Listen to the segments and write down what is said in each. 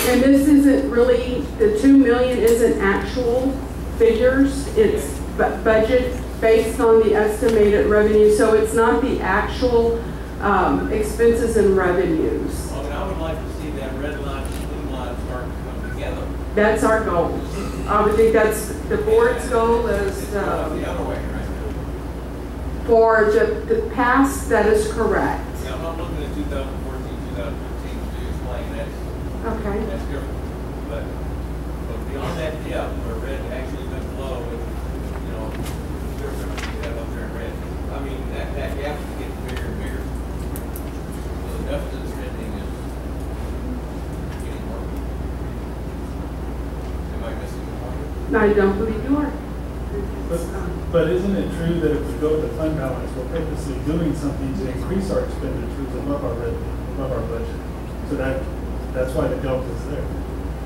And this isn't really, the 2 million isn't actual figures. It's budget based on the estimated revenue. So it's not the actual expenses and revenues. Well, I would like to see that red line and blue line start to come together. That's our goal. I would think that's the board's goal is the other way, right? For the past, that is correct. Yeah, I'm not looking at 2014, 2015 to explain that. Okay. That's different. But beyond that depth, where red actually went low, you know, different you have up there in red. I mean, that gap is getting bigger and bigger. So the deficit spending is getting worse. Am I missing the point? I don't believe you are. But isn't it true that if we go with the fund balance, we're purposely doing something to increase our expenditures above our revenue, above our budget? So that's why the delta is there.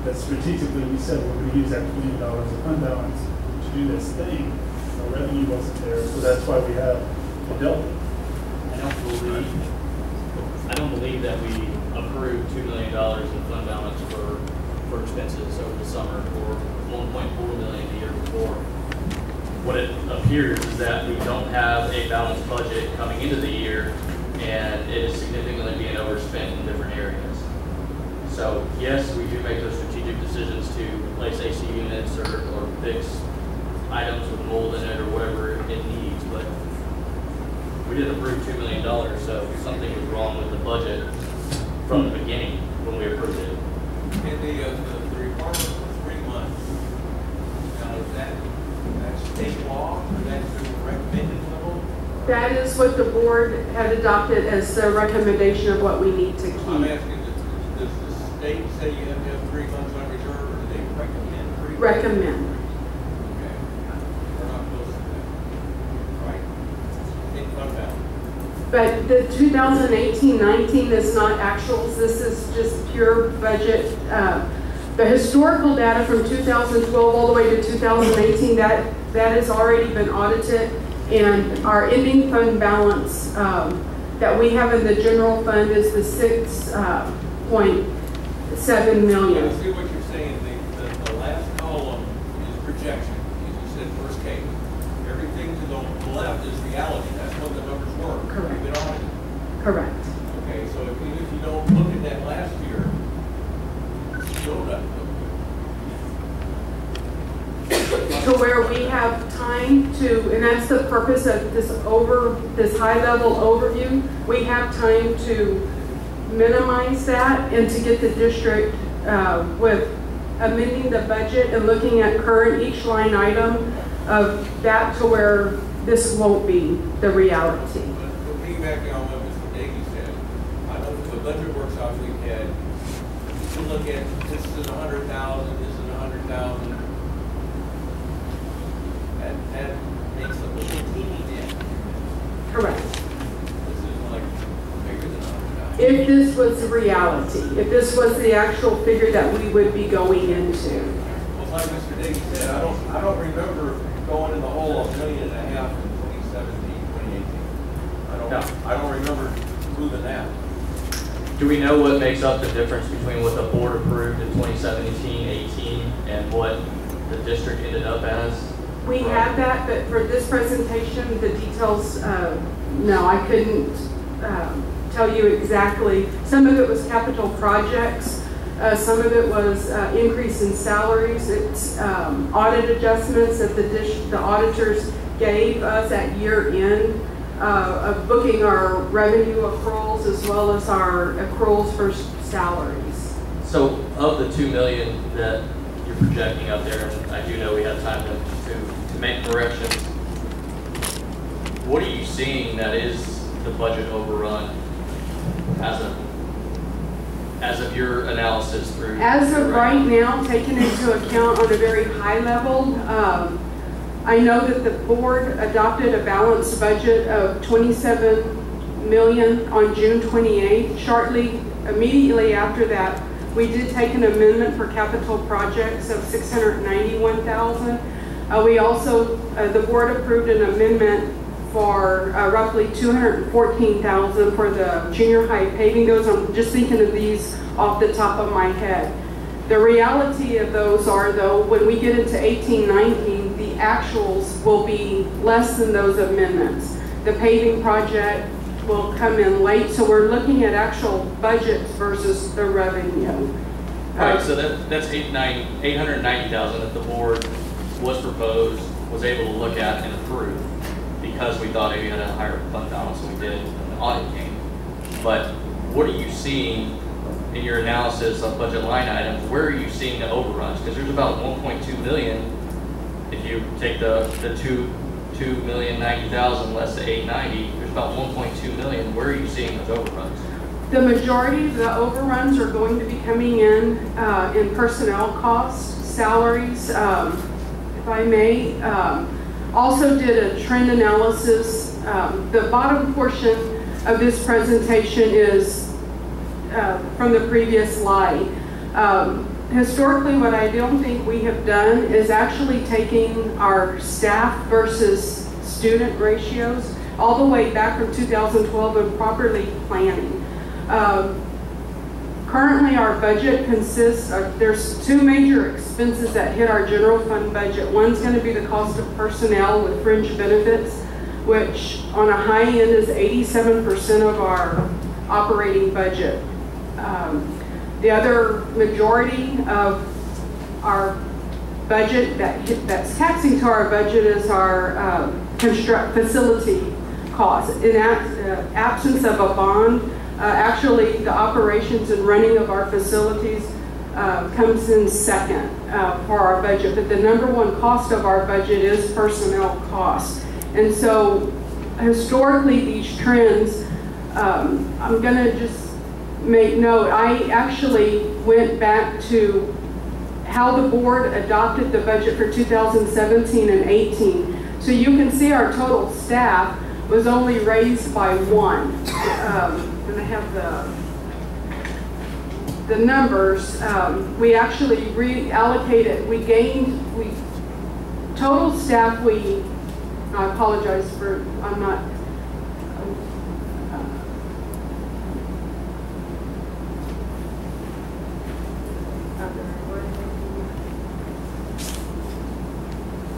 That strategically we said we're going to use that $1 million of fund balance to do this thing. Our revenue wasn't there, so that's why we have the delta. I don't believe that we approved $2 million in fund balance for expenses over the summer, or 1.4 million the year before. What it appears is that we don't have a balanced budget coming into the year, and it is significantly being overspent in different areas. So yes, we do make those strategic decisions to replace AC units or fix items with mold in it or whatever it needs, but we didn't approve $2 million, so something was wrong with the budget from the beginning when we approved it. And the requirement for 3 months, now is that's state law, or that's the recommended level? That is what the board had adopted as the recommendation of what we need to keep. I'm asking, does the state say you have to have 3 months on reserve, or do they recommend 3 months? Recommend. Okay. We're not close to that. Right? In fund balance. But the 2018-19 is not actuals. This is just pure budget. The historical data from 2012 all the way to 2018, that has already been audited, and our ending fund balance that we have in the general fund is the 6.7 million. I see what you're saying. The last column is projection. As you said, first case. Everything to the left is reality. That's what the numbers were. Correct. We've been audited. Correct. Okay, so if you don't look at that last year, it still doesn't look good. To where we have time to, and that's the purpose of this high-level overview, we have time to minimize that and to get the district with amending the budget and looking at current each line item of that to where this won't be the reality. But piggybacking on what Mr. Davey said, I know the budget workshops we've had, you look at this is 100,000, this is 100,000. That makes a little teeny dent. Correct. This is like bigger than 100,000. If this was the reality, if this was the actual figure that we would be going into. Well, like Mr. Davey said, I don't remember going in the hole $1.5 million in 2017, 2018. I don't remember moving that. Do we know what makes up the difference between what the board approved in 2017-18 and what the district ended up as? We have that, but for this presentation, the details, no, I couldn't tell you exactly. Some of it was capital projects. Some of it was increase in salaries. It's audit adjustments that the auditors gave us at year end of booking our revenue accruals as well as our accruals for salaries. So of the 2 million that you're projecting out there, and I do know we have time to make corrections, what are you seeing that is the budget overrun as of your analysis through? As of right now, taking into account on a very high level, I know that the board adopted a balanced budget of 27 million on June 28th. Immediately after that, we did take an amendment for capital projects of 691,000. We also, the board approved an amendment for roughly 214,000 for the junior high paving goes. I'm just thinking of these off the top of my head. The reality of those are, though, when we get into 18-19, the actuals will be less than those amendments. The paving project will come in late, so we're looking at actual budgets versus the revenue. Right, so that's 890,000 that the board was proposed, was able to look at and approve because we thought we had a higher fund balance than we did when the audit came. But what are you seeing in your analysis of budget line items? Where are you seeing the overruns? Because there's about 1.2 million if you take the 2,090,000 less the 890. There's about 1.2 million. Where are you seeing those overruns? The majority of the overruns are going to be coming in personnel costs, salaries, if I may. Also did a trend analysis. The bottom portion of this presentation is from the previous slide. Historically, what I don't think we have done is actually taking our staff versus student ratios all the way back from 2012 and properly planning. Currently, our budget consists of, there's two major expenses that hit our general fund budget. One's going to be the cost of personnel with fringe benefits, which on a high end is 87% of our operating budget. The other majority of our budget that's taxing to our budget is our facility costs. In absence of a bond, actually the operations and running of our facilities comes in second for our budget. But the number one cost of our budget is personnel costs. And so historically these trends, I'm going to just make note, I actually went back to how the board adopted the budget for 2017 and 18. So you can see our total staff was only raised by one. And I have the numbers. We actually reallocated, total staff, I apologize for, I'm not,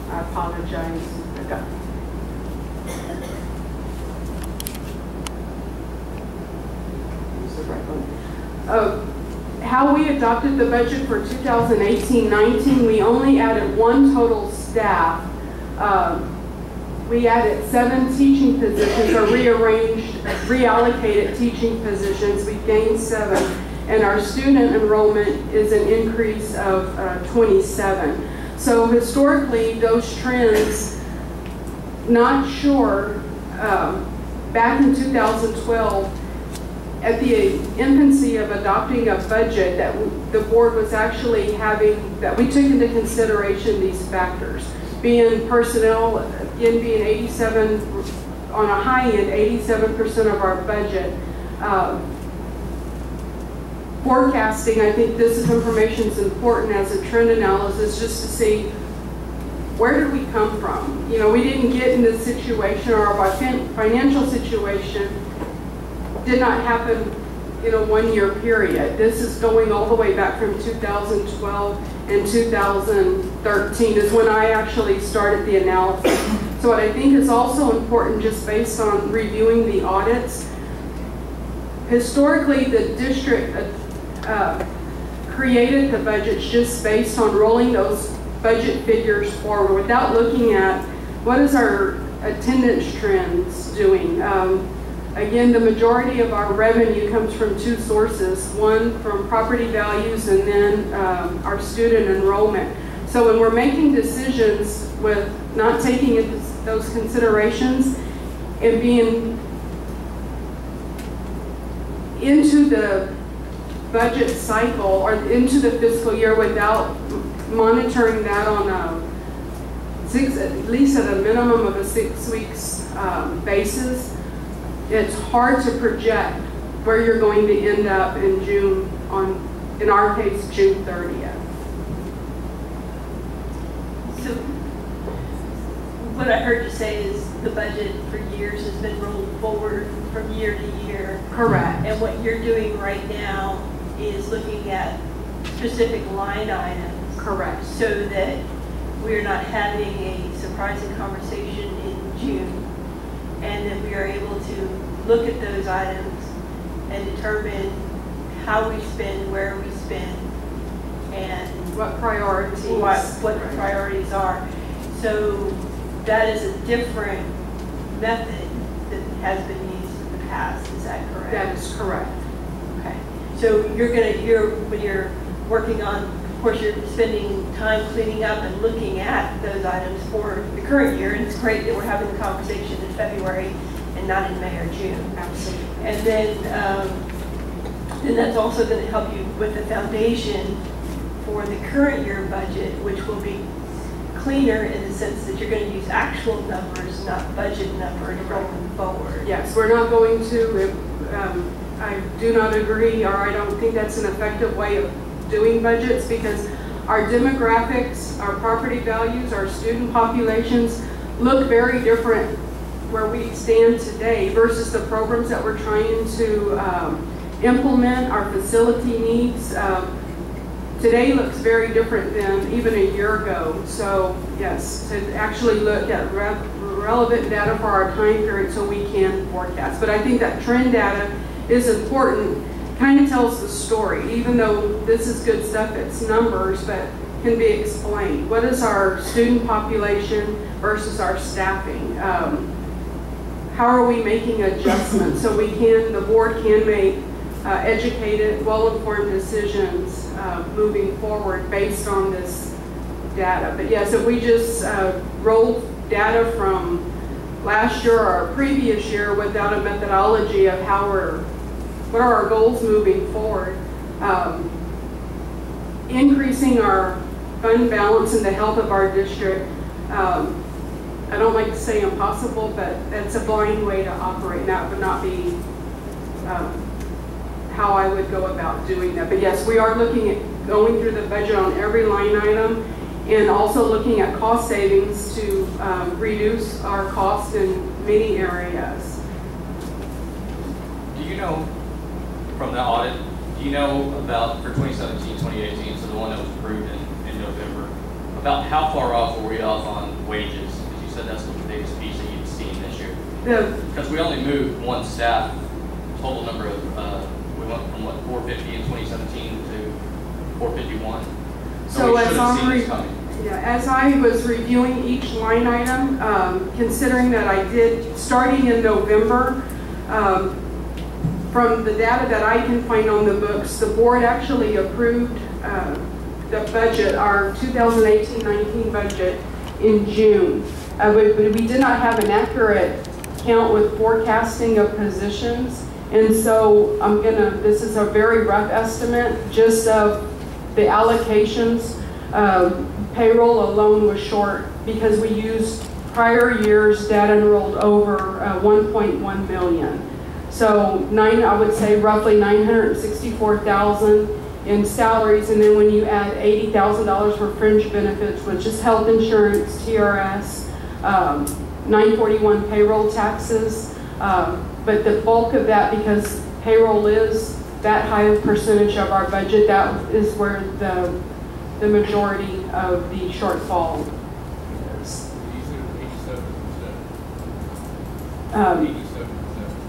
I apologize. How we adopted the budget for 2018-19, we only added one total staff. We added 7 teaching positions, or reallocated teaching positions. We gained 7. And our student enrollment is an increase of 27. So historically, those trends, not sure, back in 2012, at the infancy of adopting a budget, that the board was actually having, that we took into consideration these factors. Being personnel, again, being 87, on a high end, 87% of our budget. Forecasting, I think this information is important as a trend analysis, just to see where did we come from. You know, we didn't get in this situation, or our financial situation did not happen in a one-year period. This is going all the way back from 2012 and 2013 is when I actually started the analysis. So what I think is also important, just based on reviewing the audits, historically the district created the budgets just based on rolling those budget figures forward without looking at what is our attendance trends doing. Again, the majority of our revenue comes from 2 sources, one from property values and then our student enrollment. So when we're making decisions with not taking into those considerations and being into the budget cycle or into the fiscal year without monitoring that on at least at a minimum of a 6 weeks basis, it's hard to project where you're going to end up in June, in our case, June 30th. So what I heard you say is the budget for years has been rolled forward from year to year. Correct. And what you're doing right now is looking at specific line items. Correct. So that we're not having a surprising conversation in June, and that we are able to look at those items and determine how we spend, where we spend, and What priorities? what the priorities are. So that is a different method that has been used in the past. Is that correct? That is correct. Okay. So when you're working on, of course, you're spending time cleaning up and looking at those items for the current year, and it's great that we're having the conversation in February and not in May or June. Absolutely. And then that's also going to help you with the foundation for the current year budget, which will be cleaner in the sense that you're going to use actual numbers, not budget numbers going forward. Yes, we're not going to, I do not agree, or I don't think that's an effective way of doing budgets, because our demographics, our property values, our student populations look very different where we stand today versus the programs that we're trying to implement. Our facility needs today looks very different than even a year ago. So yes, to actually look at relevant data for our time period so we can forecast. But I think that trend data is important, kind of tells the story. Even though this is good stuff, it's numbers, but can be explained. What is our student population versus our staffing? How are we making adjustments so the board can make educated, well-informed decisions moving forward based on this data. But yes, if we just roll data from last year or our previous year without a methodology of what are our goals moving forward, increasing our fund balance and the health of our district, I don't like to say impossible, but that's a blind way to operate, and that would not be how I would go about doing that. But yes, we are looking at going through the budget on every line item, and also looking at cost savings to reduce our costs in many areas. Do you know, from the audit, do you know about, for 2017, 2018, so the one that was approved in November, about how far off were we off on wages? Because you said that's the biggest piece that you've seen this year. Because we only moved one staff, total number of, we went from what, 450 in 2017 to 451. So we should have seen this coming. Yeah, as I was reviewing each line item, considering that I did, starting in November, from the data that I can find on the books, the board actually approved the budget, our 2018-19 budget, in June. But we did not have an accurate count with forecasting of positions. And so this is a very rough estimate just of the allocations. Payroll alone was short because we used prior year's data and rolled over 1.1 million. So I would say roughly 964,000 in salaries, and then when you add $80,000 for fringe benefits, which is health insurance, TRS, 941 payroll taxes, but the bulk of that, because payroll is that high a percentage of our budget, that is where the majority of the shortfall is. 87%.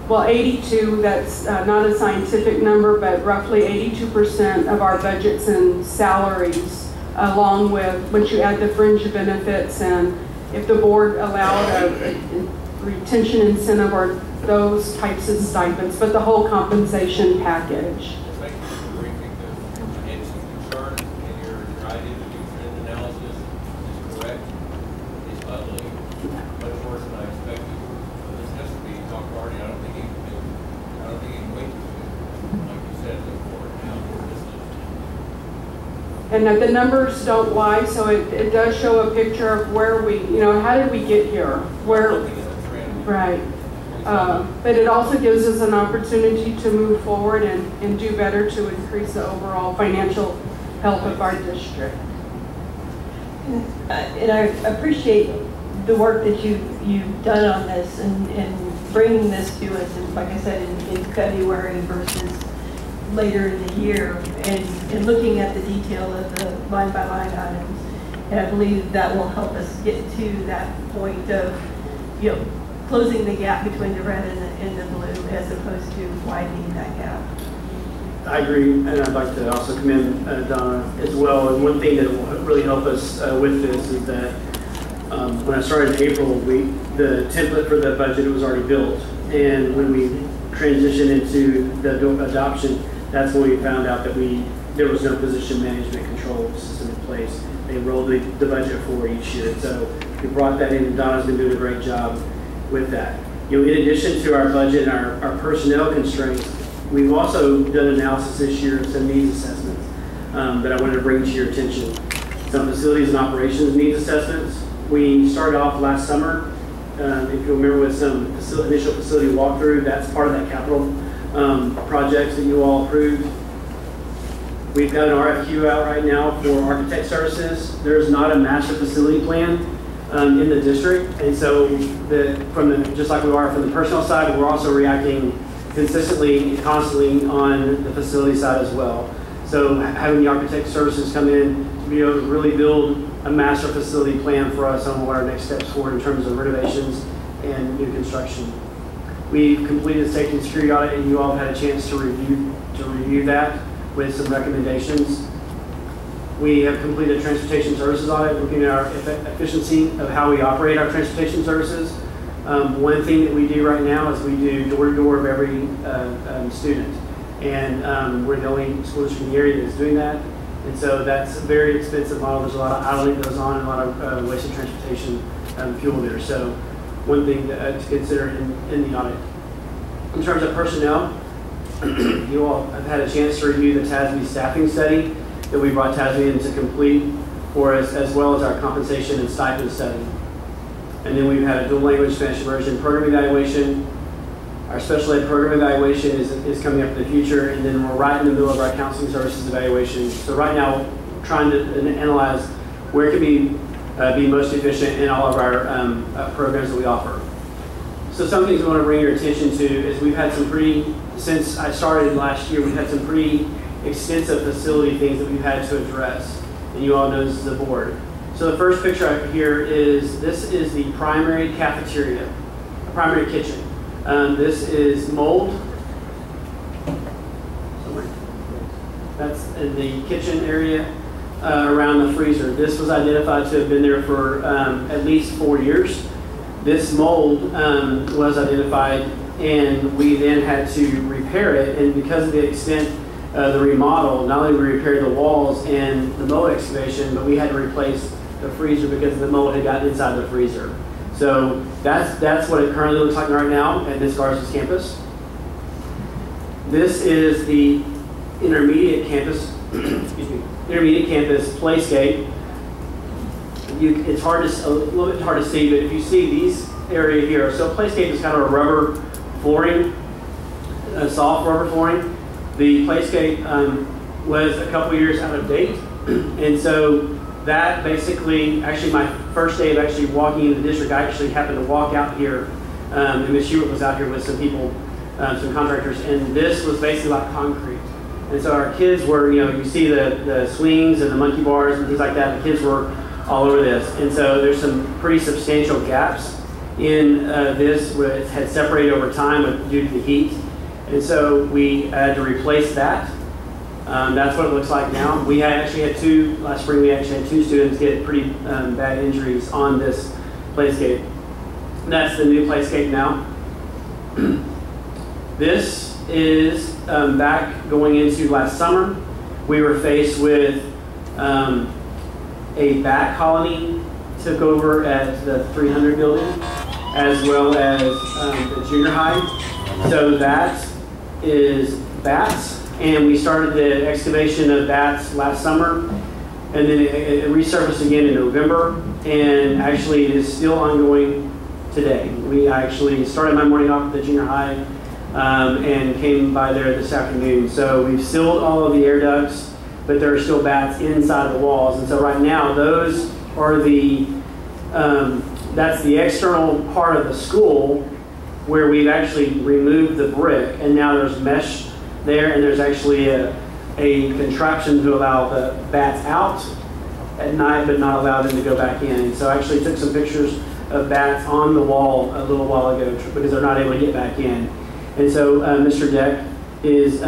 Well, 82, that's not a scientific number, but roughly 82% of our budget's in salaries, along with, once you add the fringe benefits, and if the board allowed a retention incentive or those types of stipends, but the whole compensation package. Thank you for briefing the instant concern, and your idea to do trend analysis is correct. It's ugly, much worse than I expected. This has to be talked already. I don't think it can wait to, like you said, look forward now for this list. And that the numbers don't lie, so it does show a picture of where how did we get here? Looking at the trend. Right. But it also gives us an opportunity to move forward and do better to increase the overall financial health of our district. And I appreciate the work that you've done on this and bringing this to us, and like I said, in February versus later in the year and looking at the detail of the line by line items. And I believe that will help us get to that point of, closing the gap between the red and the blue as opposed to widening that gap. I agree, and I'd like to also commend Donna as well. And one thing that will really help us with this is that when I started in April, the template for the budget was already built. And when we transitioned into the adoption, that's when we found out that there was no position management control system in place. They rolled the budget forward each year. So we brought that in, and Donna's been doing a great job with that. In addition to our budget and our personnel constraints, we've also done analysis this year of some needs assessments that I wanted to bring to your attention. Some facilities and operations needs assessments. We started off last summer, if you remember, with some initial facility walkthrough. That's part of that capital projects that you all approved. We've got an RFQ out right now for architect services. There's not a master facility plan in the district, and so just like we are from the personnel side, we're also reacting consistently and constantly on the facility side as well. So having the architect services come in to be able to really build a master facility plan for us on what our next steps forward in terms of renovations and new construction. We've completed a safety and security audit, and you all have had a chance to review that with some recommendations. We have completed a transportation services audit, looking at our efficiency of how we operate our transportation services. One thing that we do right now is we do door-to-door of every student. And we're the only school district in the area that's doing that. And so that's a very expensive model. There's a lot of idling that goes on and a lot of wasted transportation fuel there. So one thing to consider in the audit. In terms of personnel, you all have had a chance to review the TASB staffing study that we brought TASB in to complete for us, as well as our compensation and stipend study. And then we've had a dual language Spanish immersion program evaluation. Our special ed program evaluation is coming up in the future, and then we're right in the middle of our counseling services evaluation. So right now, trying to analyze where can we be most efficient in all of our programs that we offer. So some things I want to bring your attention to is we've had some since I started last year, we've had some pretty extensive facility things that we've had to address, and you all know this is the board. So the first picture right here this is the primary cafeteria, primary kitchen. This is mold. That's in the kitchen area around the freezer. This was identified to have been there for at least 4 years. This mold was identified, and we then had to repair it. And because of the extent of the remodel, not only did we repair the walls and the mold excavation, but we had to replace the freezer because the mold had gotten inside the freezer. So that's what it currently looks like right now at this Garza's campus. This is the intermediate campus, excuse me, intermediate campus playscape. It's a little bit hard to see, but if you see these area here, so playscape is kind of a rubber flooring, a soft rubber flooring. The playscape was a couple years out of date, and so that basically, actually my first day of actually walking into the district, I actually happened to walk out here, and Ms. Hewitt was out here with some people, some contractors, and this was basically like concrete. And so our kids were, you see the swings and the monkey bars and things like that, the kids were all over this. And so there's some pretty substantial gaps in this, where it had separated over time due to the heat. And so we had to replace that. That's what it looks like now. We actually had last spring we actually had 2 students get pretty bad injuries on this playscape. That's the new playscape now. This is back going into last summer. We were faced with a bat colony took over at the 300 building, as well as the junior high. So that is bats. And we started the excavation of bats last summer, and then it resurfaced again in November, and actually it is still ongoing today. I actually started my morning off at the junior high and came by there this afternoon. So we've sealed all of the air ducts, but there are still bats inside the walls. And so right now, those are that's the external part of the school where we've actually removed the brick, and now there's mesh there, and there's actually a contraption to allow the bats out at night, but not allow them to go back in. And so I actually took some pictures of bats on the wall a little while ago because they're not able to get back in. And so Mr. Deck is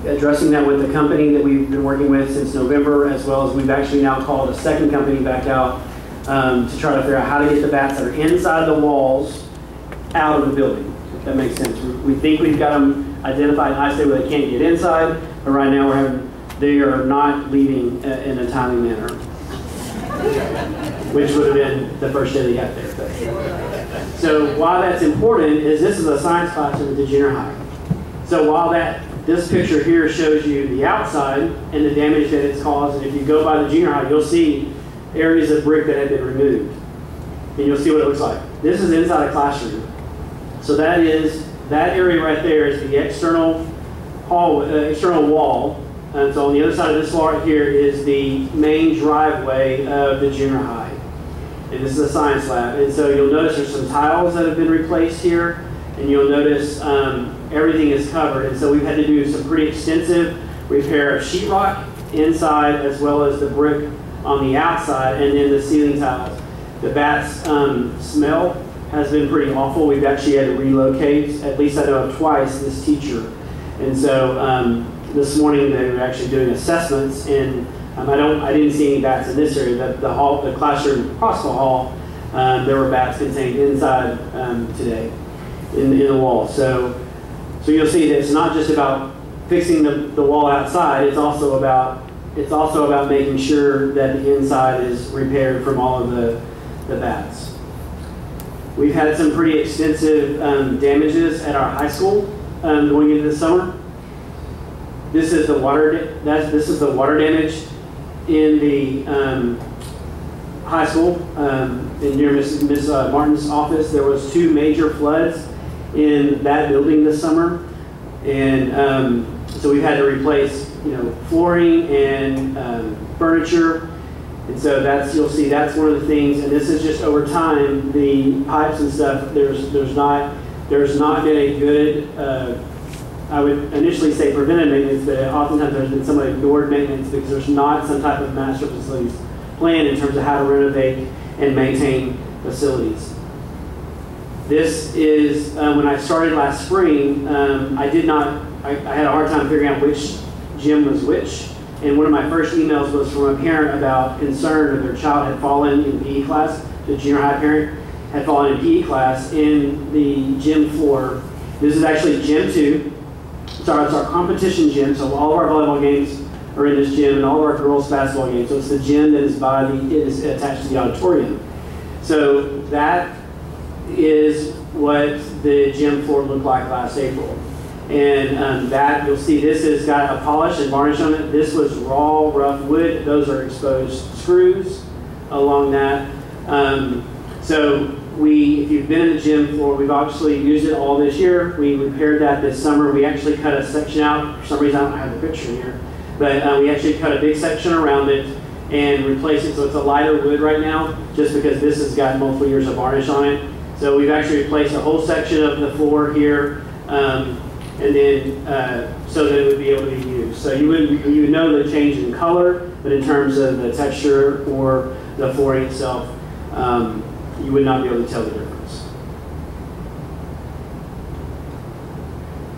addressing that with the company that we've been working with since November, as well as we've actually now called a second company back out to try to figure out how to get the bats that are inside the walls out of the building, if that makes sense. We think we've got them identified nicely where they can't get inside, but right now they are not leaving in a timely manner, which would have been the first day they got there. So why that's important is this is a science classroom at the junior high. So while this picture here shows you the outside and the damage that it's caused, and if you go by the junior high, you'll see areas of brick that have been removed. And you'll see what it looks like. This is inside a classroom. So that area right there is the external wall. And so on the other side of this wall right here is the main driveway of the junior high. And this is a science lab. And so you'll notice there's some tiles that have been replaced here. And you'll notice everything is covered. And so we've had to do some pretty extensive repair of sheetrock inside, as well as the brick on the outside, and then the ceiling tiles. The bats' smell has been pretty awful. We've actually had to relocate, at least I know of twice, this teacher. And so this morning they were actually doing assessments, and I didn't see any bats in this area. The classroom across the hall, there were bats contained inside today in the wall. So you'll see that it's not just about fixing the wall outside. It's also about making sure that the inside is repaired from all of the bats. We've had some pretty extensive damages at our high school going into the summer. This is the water damage in the high school. Near Miss Martin's office, there was 2 major floods in that building this summer, and so we've had to replace flooring and furniture. And so you'll see that's one of the things, and this is just over time, the pipes and stuff, there's not been a good, I would initially say preventive maintenance, but oftentimes there's been some ignored maintenance because there's not some type of master facilities plan in terms of how to renovate and maintain facilities. This is, when I started last spring, I had a hard time figuring out which gym was which. And one of my first emails was from a parent about concern that their child had fallen in PE class. The junior high parent had fallen in PE class in the gym floor. This is actually Gym 2. It's our competition gym, so all of our volleyball games are in this gym, and all of our girls' basketball games. So it's the gym that is attached to the auditorium. So that is what the gym floor looked like last April. And that, you'll see, this has got a polish and varnish on it. This was raw, rough wood. Those are exposed screws along that. So if you've been in the gym floor, we've obviously used it all this year. We repaired that this summer. We actually cut a section out. For some reason, I don't have the picture here. But we actually cut a big section around it and replaced it. So it's a lighter wood right now, just because this has got multiple years of varnish on it. So we've actually replaced a whole section of the floor here. And then so that it would be able to be used. So you would know the change in color, but in terms of the texture or the flooring itself, you would not be able to tell the difference.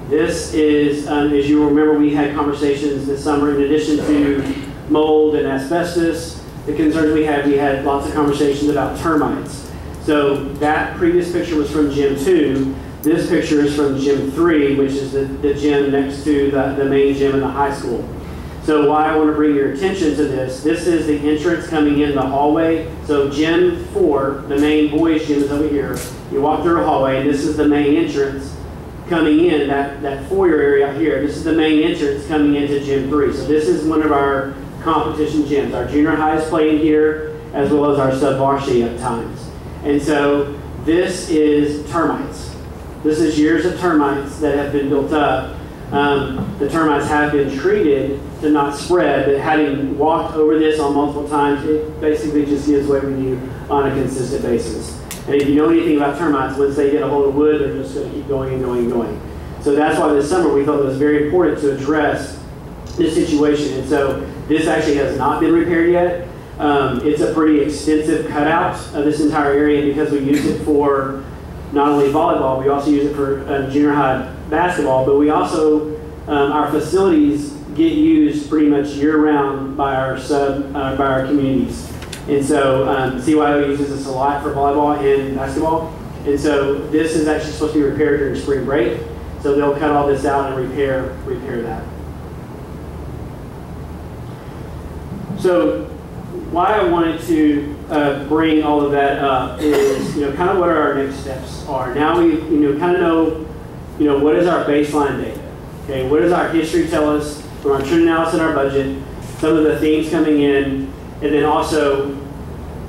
This is, as you remember, we had conversations this summer in addition to mold and asbestos. The concerns we had lots of conversations about termites. So that previous picture was from Gym 2. This picture is from Gym 3, which is the gym next to the main gym in the high school. So why I want to bring your attention to this is the entrance coming in the hallway. So Gym 4, the main boys' gym is over here. You walk through a hallway, and this is the main entrance coming in, that foyer area out here. This is the main entrance coming into Gym 3. So this is one of our competition gyms. Our junior high is playing here, as well as our sub-varsity at times. And so this is termites. This is years of termites that have been built up. The termites have been treated to not spread, but having walked over this on multiple times, it basically just gives way with you on a consistent basis. And if you know anything about termites, once they get a hold of wood, they're just going to keep going and going and going. So that's why this summer we thought it was very important to address this situation. And so this actually has not been repaired yet. It's a pretty extensive cutout of this entire area because we use it for not only volleyball, we also use it for junior high basketball, but we also, our facilities get used pretty much year-round by our communities. And so CYO uses this a lot for volleyball and basketball. And so this is actually supposed to be repaired during spring break. So they'll cut all this out and repair that. So why I wanted to bring all of that up is, kind of what our next steps are. Now we, kind of know, what is our baseline data? Okay, what does our history tell us from our trend analysis and our budget, some of the themes coming in, and then also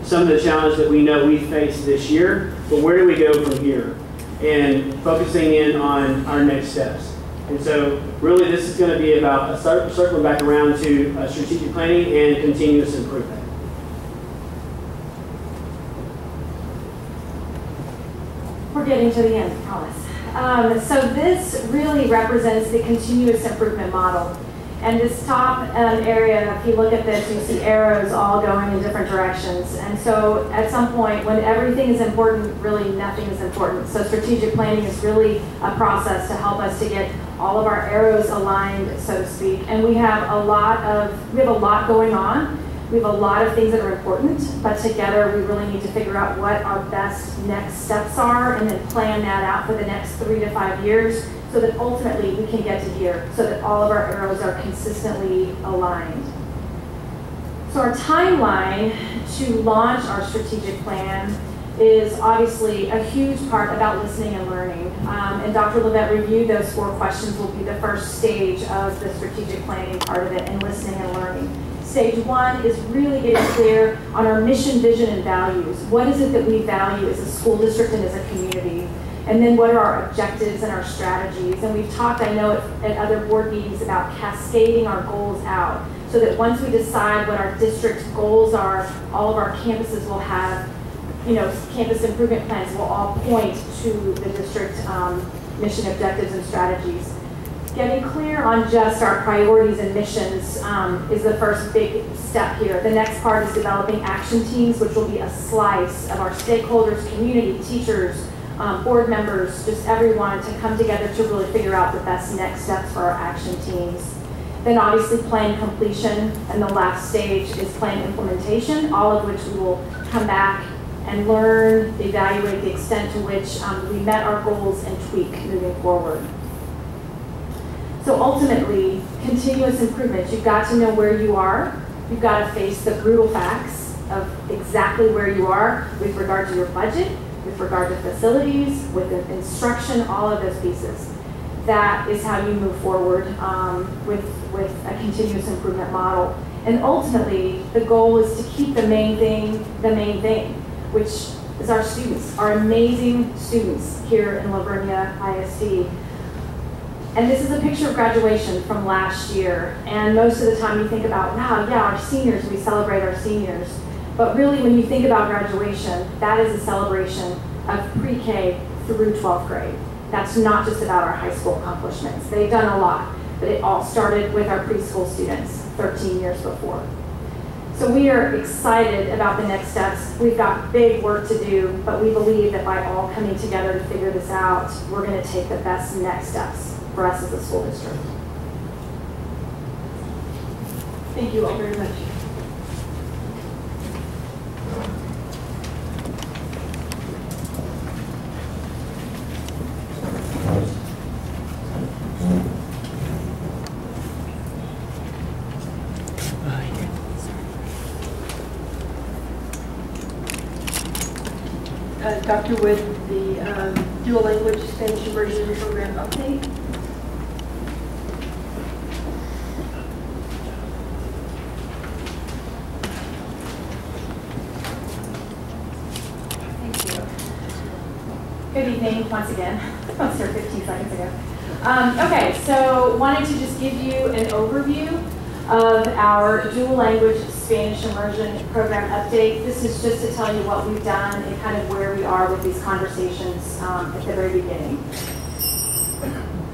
some of the challenges that we know we face this year, but where do we go from here? And focusing in on our next steps. And so really this is going to be about circling back around to strategic planning and continuous improvement. We're getting to the end, I promise. So this really represents the continuous improvement model. And this top area, if you look at this, you see arrows all going in different directions. And so at some point, when everything is important, really nothing is important. So strategic planning is really a process to help us to get all of our arrows aligned, so to speak. And we have a lot going on. We have a lot of things that are important, but together we really need to figure out what our best next steps are and then plan that out for the next 3 to 5 years so that ultimately we can get to here, so that all of our arrows are consistently aligned. So our timeline to launch our strategic plan is obviously a huge part about listening and learning. And Dr. Lvisd reviewed those 4 questions will be the first stage of the strategic planning part of it, and listening and learning. Stage 1 is really getting clear on our mission, vision, and values. What is it that we value as a school district and as a community? And then what are our objectives and our strategies? And we've talked, I know, at other board meetings about cascading our goals out so that once we decide what our district goals are, all of our campuses will have, campus improvement plans will all point to the district mission objectives and strategies. Getting clear on just our priorities and missions is the first big step here. The next part is developing action teams, which will be a slice of our stakeholders, community, teachers, board members, just everyone to come together to really figure out the best next steps for our action teams. Then obviously plan completion, and the last stage is plan implementation, all of which we will come back and learn, evaluate the extent to which we met our goals and tweak moving forward. So ultimately, continuous improvement. You've got to know where you are. You've got to face the brutal facts of exactly where you are with regard to your budget, with regard to facilities, with instruction, all of those pieces. That is how you move forward with a continuous improvement model. And ultimately, the goal is to keep the main thing, which is our students, our amazing students here in La Vernia ISD. And this is a picture of graduation from last year. And most of the time you think about, wow, yeah, our seniors, we celebrate our seniors. But really when you think about graduation, that is a celebration of pre-K through 12th grade. That's not just about our high school accomplishments. They've done a lot, but it all started with our preschool students 13 years before. So we are excited about the next steps. We've got big work to do, but we believe that by all coming together to figure this out, we're going to take the best next steps for us as a school district. Thank you all very much. Dr. Wood, the dual language Spanish immersion program update. Good evening, once again. I was here 15 seconds ago. Okay, so wanted to just give you an overview of our dual language Spanish immersion program update. This is just to tell you what we've done and kind of where we are with these conversations at the very beginning.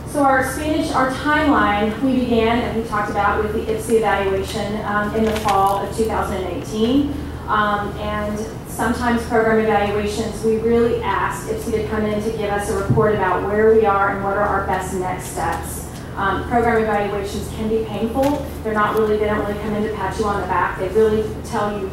So So our timeline, we began, and we talked about, with the IPSI evaluation in the fall of 2018. And sometimes program evaluations, we really asked IPSI to come in to give us a report about where we are and what are our best next steps. Program evaluations can be painful. They don't really come in to pat you on the back. They really tell you